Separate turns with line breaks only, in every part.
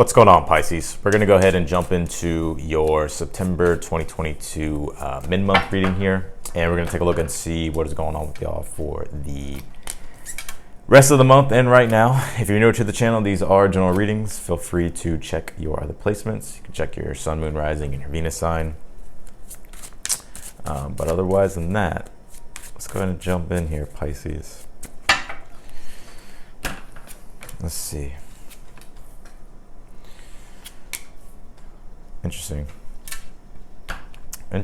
What's going on, Pisces? We're going to go ahead and jump into your September 2022 mid-month reading here. And we're going to take a look and see what is going on with y'all for the rest of the month and right now. If you're new to the channel, these are general readings. Feel free to check your other placements. You can check your sun, moon, rising, and your Venus sign. But otherwise than that, let's go ahead and jump in here, Pisces. Let's see. Interesting. I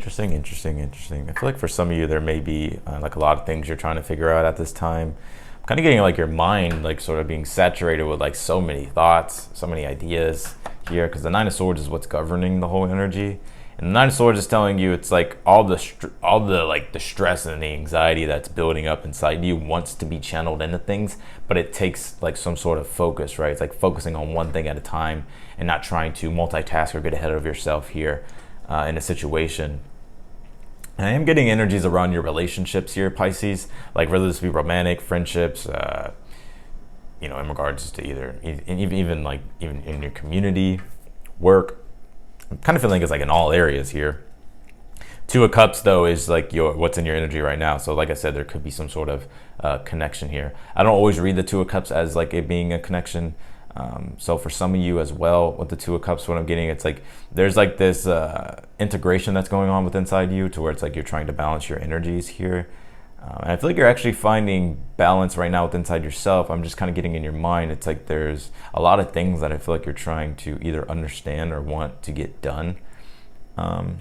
feel like for some of you, there may be like a lot of things you're trying to figure out at this time. I'm kind of getting like your mind like sort of being saturated with like so many thoughts, so many ideas here, because the Nine of Swords is what's governing the whole energy. And the Nine of Swords is telling you it's like all the stress and the anxiety that's building up inside you wants to be channeled into things, but it takes like some sort of focus, right? It's like focusing on one thing at a time and not trying to multitask or get ahead of yourself here in a situation. And I am getting energies around your relationships here, Pisces, like whether this be romantic, friendships, in regards to even in your community, work. I'm kind of feeling it's like in all areas here. Two of Cups though is like what's in your energy right now. So like I said, there could be some sort of connection here. I don't always read the Two of Cups as like it being a connection. So for some of you as well, with the Two of Cups, what I'm getting, it's like there's like this integration that's going on with inside you, to where it's like you're trying to balance your energies here. And I feel like you're actually finding balance right now with inside yourself. I'm just kind of getting in your mind. It's like there's a lot of things that I feel like you're trying to either understand or want to get done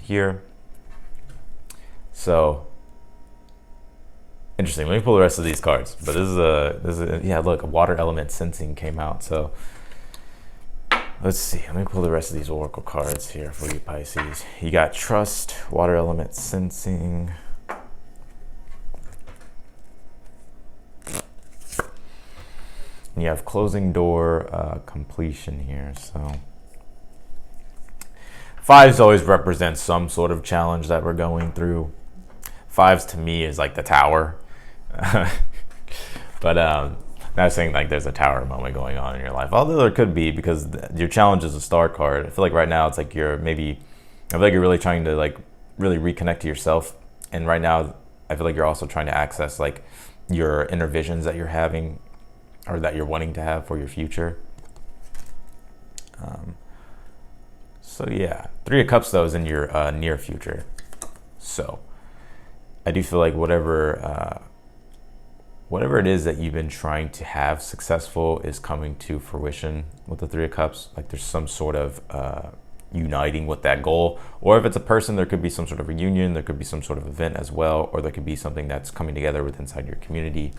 here. So interesting. Let me pull the rest of these cards. But this is yeah, look, a water element sensing came out. So let's see. Let me pull the rest of these oracle cards here for you, Pisces. You got trust, water element sensing. You have closing door, completion here. So fives always represent some sort of challenge that we're going through. Fives to me is like the tower. But not saying like there's a tower moment going on in your life, although there could be, because your challenge is a star card. I feel like right now it's like I feel like you're really trying to like really reconnect to yourself. And right now I feel like you're also trying to access like your inner visions that you're having, or that you're wanting to have for your future. So yeah, Three of Cups though is in your near future. So I do feel like whatever it is that you've been trying to have successful is coming to fruition with the Three of Cups. Like there's some sort of uniting with that goal. Or if it's a person, there could be some sort of reunion, there could be some sort of event as well, or there could be something that's coming together with inside your community,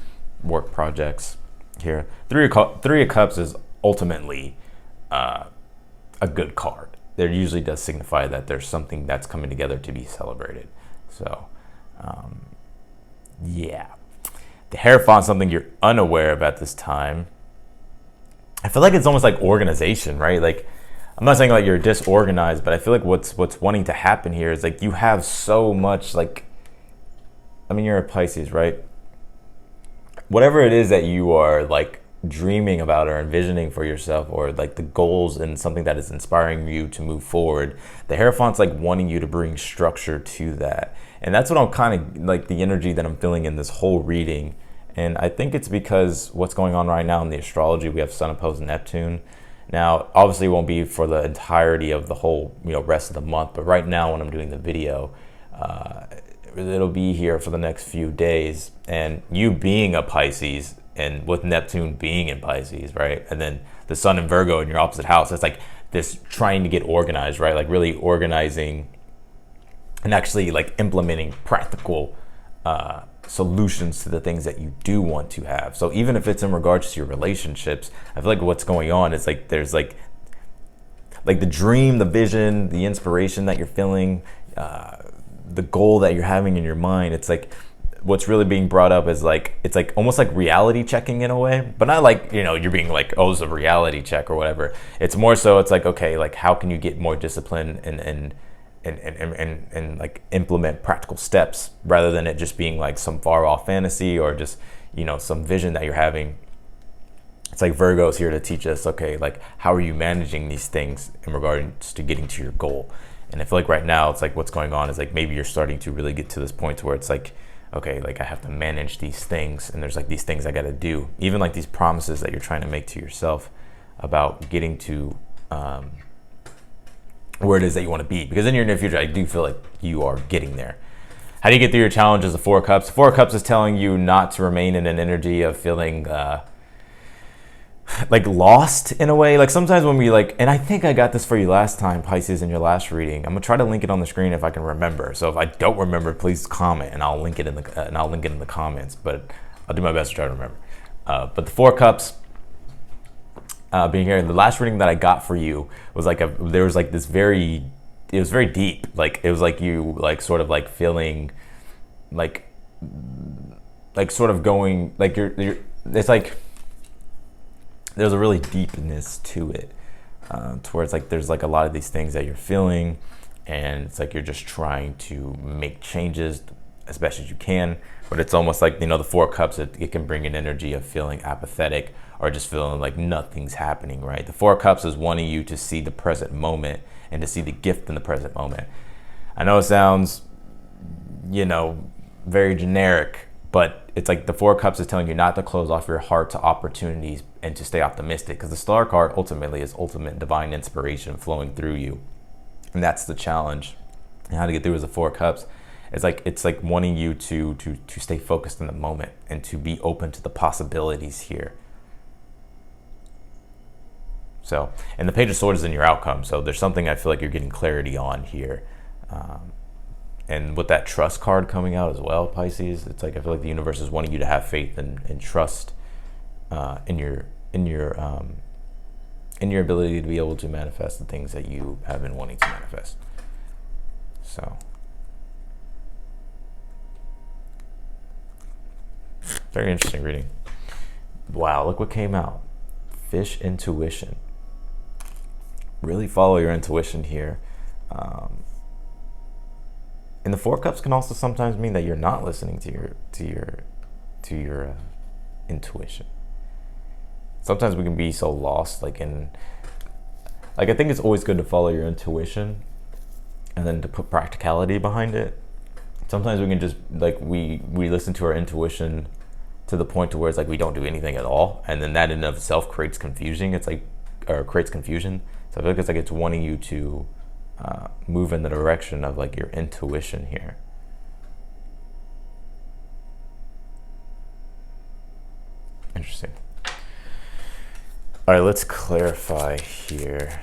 work projects. Here, Three of Cups is ultimately a good card. There usually does signify that there's something that's coming together to be celebrated. So, yeah. The Hierophant, something you're unaware of at this time. I feel like it's almost like organization, right? Like, I'm not saying like you're disorganized, but I feel like what's wanting to happen here is like you have so much like, I mean, you're a Pisces, right? Whatever it is that you are like dreaming about or envisioning for yourself, or like the goals and something that is inspiring you to move forward, the Hierophant's like wanting you to bring structure to that. And that's what I'm kind of like the energy that I'm feeling in this whole reading. And I think it's because what's going on right now in the astrology, we have Sun opposed Neptune. Now, obviously it won't be for the entirety of the whole, rest of the month, but right now when I'm doing the video, it'll be here for the next few days. And you being a Pisces, and with Neptune being in Pisces, right? And then the Sun in Virgo in your opposite house, it's like this trying to get organized, right? Like really organizing and actually like implementing practical solutions to the things that you do want to have. So even if it's in regards to your relationships, I feel like what's going on is like there's like the dream, the vision, the inspiration that you're feeling, the goal that you're having in your mind. It's like what's really being brought up is like, it's like almost like reality checking in a way, but not like, you're being like, oh, it's a reality check or whatever. It's more so it's like, okay, like how can you get more discipline and like implement practical steps, rather than it just being like some far off fantasy or just, some vision that you're having it's like Virgo's here to teach us, okay, like how are you managing these things in regards to getting to your goal? And I feel like right now it's like what's going on is like maybe you're starting to really get to this point where it's like, okay, like I have to manage these things, and there's like these things I got to do, even like these promises that you're trying to make to yourself about getting to where it is that you want to be. Because in your near future, I do feel like you are getting there. How do you get through your challenges? The Four of Cups. The Four of Cups is telling you not to remain in an energy of feeling like lost in a way. Like sometimes when we like, and I think I got this for you last time, Pisces, in your last reading. I'm gonna try to link it on the screen if I can remember. So if I don't remember, please comment and I'll link it in the comments. But I'll do my best to try to remember. But the Four of Cups being here, the last reading that I got for you was like there was like this it was very deep. Like it was like you like sort of like feeling like sort of going like you're it's like there's a really deepness to it, towards like there's like a lot of these things that you're feeling, and it's like you're just trying to make changes as best as you can. But it's almost like, you know, the Four of Cups, it can bring an energy of feeling apathetic or just feeling like nothing's happening, right? The Four of Cups is wanting you to see the present moment and to see the gift in the present moment. I know it sounds, you know, very generic, but it's like the Four of Cups is telling you not to close off your heart to opportunities and to stay optimistic, because the Star card ultimately is ultimate divine inspiration flowing through you. And that's the challenge. And how to get through is the Four of Cups. It's like wanting you to stay focused in the moment and to be open to the possibilities here. So, and the Page of Swords is in your outcome. So there's something I feel like you're getting clarity on here. And with that trust card coming out as well, Pisces, it's like I feel like the universe is wanting you to have faith and trust in your ability to be able to manifest the things that you have been wanting to manifest. So, very interesting reading. Wow, look what came out. Fish intuition. Really follow your intuition here. And the Four of Cups can also sometimes mean that you're not listening to your intuition. Sometimes we can be so lost, like I think it's always good to follow your intuition and then to put practicality behind it. Sometimes we can just like we listen to our intuition to the point to where it's like we don't do anything at all, and then that in and of itself creates confusion. Creates confusion. So I feel like it's wanting you to move in the direction of like your intuition here. Interesting. All right, let's clarify here.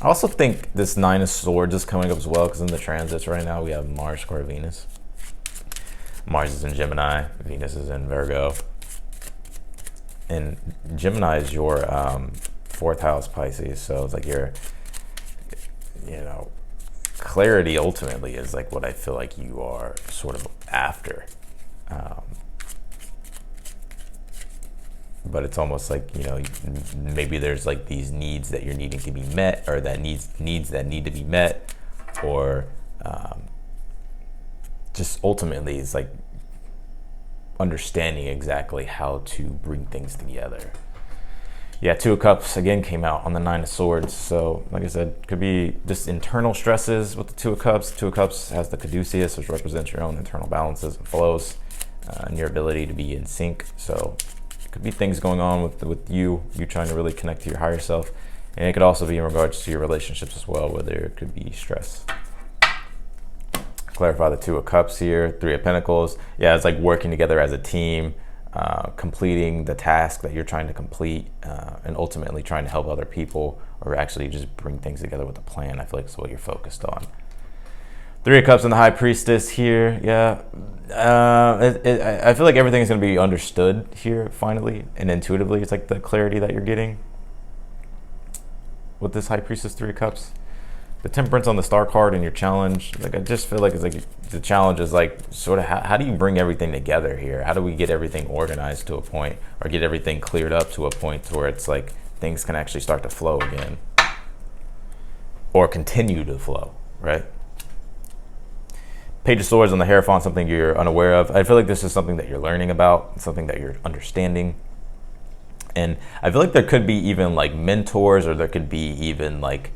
I also think this Nine of Swords is coming up as well, because in the transits right now we have Mars square Venus. Mars is in Gemini, Venus is in Virgo. And Gemini is your fourth house, Pisces. So it's like your, you know, clarity ultimately is like what I feel like you are sort of after. But it's almost like, you know, maybe there's like these needs that you're needing to be met, or that needs that need to be met, or just ultimately it's like understanding exactly how to bring things together. Yeah, Two of Cups again came out on the Nine of Swords. So like I said, could be just internal stresses with the Two of Cups. Two of Cups has the caduceus, which represents your own internal balances and flows, and your ability to be in sync. So it could be things going on with you trying to really connect to your higher self. And it could also be in regards to your relationships as well, where there could be stress. Clarify the Two of Cups here. Three of Pentacles. Yeah, it's like working together as a team, completing the task that you're trying to complete, and ultimately trying to help other people, or actually just bring things together with a plan. I feel like it's what you're focused on. Three of Cups and the High Priestess here. Yeah, I feel like everything is going to be understood here finally and intuitively. It's like the clarity that you're getting with this High Priestess, Three of Cups. The Temperance on the Star card and your challenge, like I just feel like it's like the challenge is like sort of how do you bring everything together here? How do we get everything organized to a point, or get everything cleared up to a point to where it's like things can actually start to flow again, or continue to flow, right? Page of Swords on the Hierophant, something you're unaware of. I feel like this is something that you're learning about, something that you're understanding. And I feel like there could be even like mentors, or there could be even like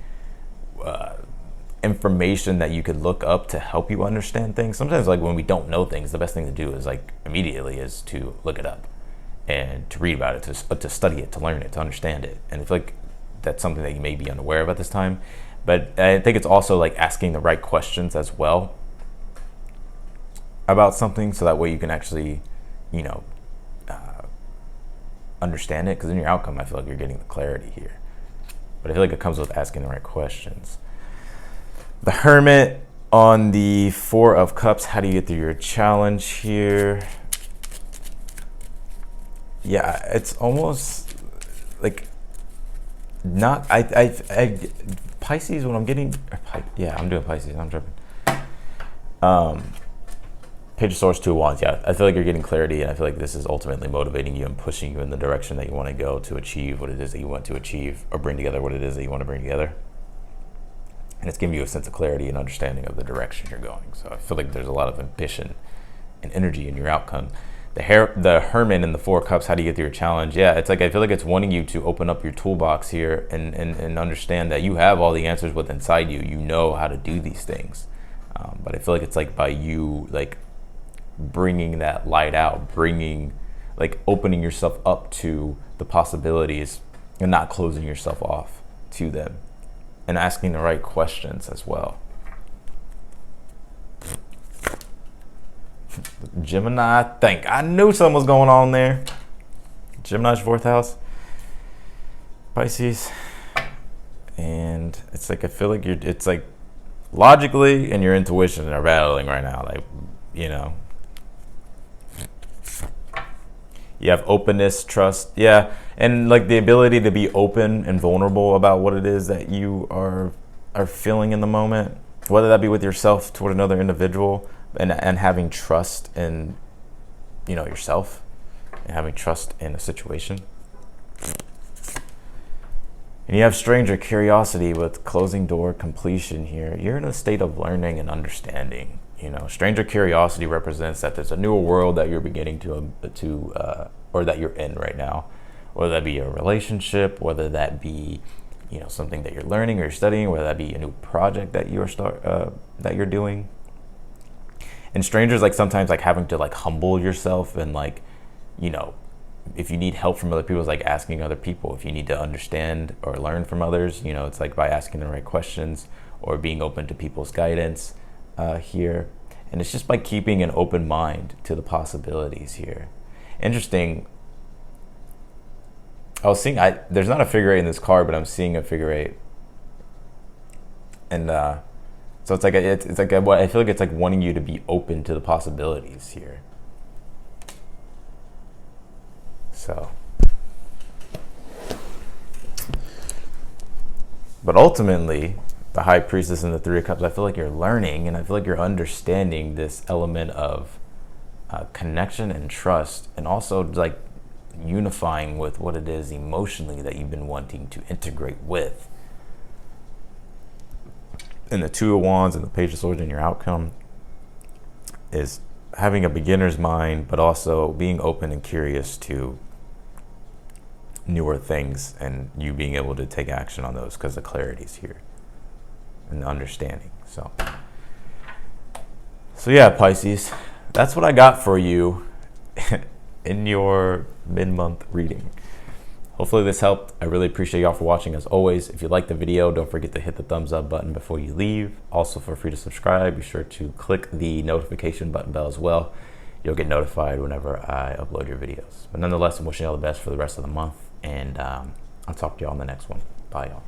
information that you could look up to help you understand things. Sometimes like when we don't know things, the best thing to do is like immediately is to look it up and to read about it, to study it, to learn it, to understand it. And I feel like that's something that you may be unaware of at this time. But I think it's also like asking the right questions as well about something, so that way you can actually, you know, understand it. Because in your outcome, I feel like you're getting the clarity here. But I feel like it comes with asking the right questions. The Hermit on the Four of Cups. How do you get through your challenge here? Yeah, it's almost like not. Pisces, when I'm getting, yeah, I'm doing Pisces. I'm tripping. Page of Swords, Two of Wands. Yeah, I feel like you're getting clarity, and I feel like this is ultimately motivating you and pushing you in the direction that you want to go to achieve what it is that you want to achieve, or bring together what it is that you want to bring together. And it's giving you a sense of clarity and understanding of the direction you're going. So I feel like there's a lot of ambition and energy in your outcome. The Hermit and the Four of Cups. How do you get through your challenge? Yeah, it's like I feel like it's wanting you to open up your toolbox here and understand that you have all the answers within inside you. You know how to do these things. But I feel like it's like by you like bringing that light out, opening yourself up to the possibilities and not closing yourself off to them, and asking the right questions as well. Gemini, I knew something was going on there. Gemini's 4th house. Pisces. And it's like, I feel like it's like logically and your intuition are battling right now. Like, you know, you have openness, trust, yeah, and like the ability to be open and vulnerable about what it is that you are feeling in the moment, whether that be with yourself toward another individual, and having trust in, you know, yourself, and having trust in a situation. And you have stranger curiosity with closing door completion here. You're in a state of learning and understanding. You know, stranger curiosity represents that there's a newer world that you're beginning or that you're in right now, whether that be a relationship, whether that be, you know, something that you're learning or you're studying, whether that be a new project that you're doing. And strangers, like sometimes like having to like humble yourself, and like, you know, if you need help from other people, it's like asking other people. If you need to understand or learn from others, you know, it's like by asking the right questions or being open to people's guidance here. And it's just by keeping an open mind to the possibilities here. Interesting. I was seeing, there's not a figure 8 in this card, but I'm seeing a figure 8. And so it's like, I feel like it's like wanting you to be open to the possibilities here. So, but ultimately, the High Priestess and the Three of Cups, I feel like you're learning, and I feel like you're understanding this element of connection and trust, and also like unifying with what it is emotionally that you've been wanting to integrate with. And the Two of Wands and the Page of Swords in your outcome is having a beginner's mind, but also being open and curious to newer things, and you being able to take action on those because the clarity's here and the understanding. So yeah, Pisces, that's what I got for you in your mid-month reading. Hopefully this helped. I really appreciate y'all for watching. As always, if you liked the video, don't forget to hit the thumbs up button before you leave. Also, feel free to subscribe. Be sure to click the notification button bell as well. You'll get notified whenever I upload your videos. But nonetheless, I'm wishing you all the best for the rest of the month, and I'll talk to y'all on the next one. Bye, y'all.